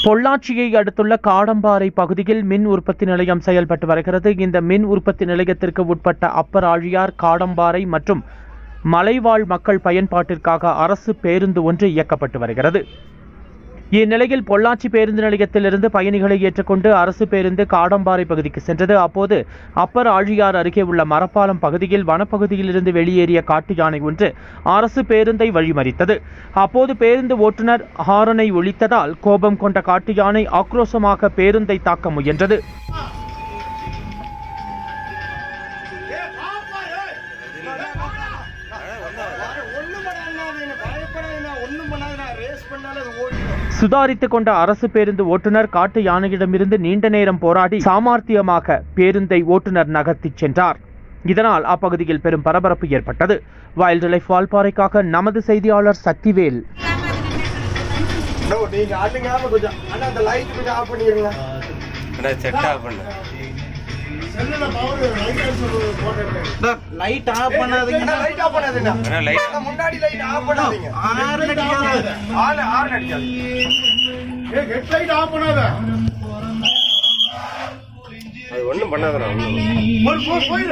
பொள்ளாச்சியை அடுத்துள்ள காடம்பாறை பகுதியில் மின் உற்பத்தி நிலையம் செயல்பட்டு வருகிறது. இந்த மின் உற்பத்தி நிலையத்திற்கு உட்பட்ட அப்பர் ஆழியார், காடம்பாறை மற்றும் மலைவாழ் மக்கள் பயன்பாட்டிற்காக அரசு பேருந்து ஒன்று இயக்கப்பட்டு வருகிறது. இந்நிலையில் பொள்ளாச்சி பேருந்து நிலையத்திலிருந்து பயணிகளை ஏற்றுக்கொண்டு அரசு பேருந்து காடம்பாறை பகுதிக்கு சென்றது. அப்போது அப்பர் ஆழியார் அருகே உள்ள மரப்பாலம் பகுதியில் வனப்பகுதியிலிருந்து வெளியேறிய காட்டு யானை ஒன்று அரசு பேருந்தை வழிமறித்தது. அப்போது பேருந்து ஓட்டுநர் ஹாரனை ஒலித்ததால் கோபம் கொண்ட காட்டு யானை ஆக்ரோஷமாக பேருந்தை தாக்க முயன்றது. சுதாரித்துக் கொண்ட அரசு பேருந்து ஓட்டுநர் காட்டு யானையிடமிருந்து நீண்ட நேரம் போராடி சாமர்த்தியமாக பேருந்தை ஓட்டுநர் நகர்த்திச் சென்றார். இதனால் அப்பகுதியில் பெரும் பரபரப்பு ஏற்பட்டது. வைல்ட் லைஃப் வால்பாறைக்காக நமது செய்தியாளர் சக்திவேல். லைட் ஆஃப் பண்ணாதீங்க. முன்னாடி லைட் ஆஃப் பண்ணாதீங்க. ஹெட் லைட் ஆஃப் பண்ணாத. அது ஒண்ணும் பண்ணாதடா. போய்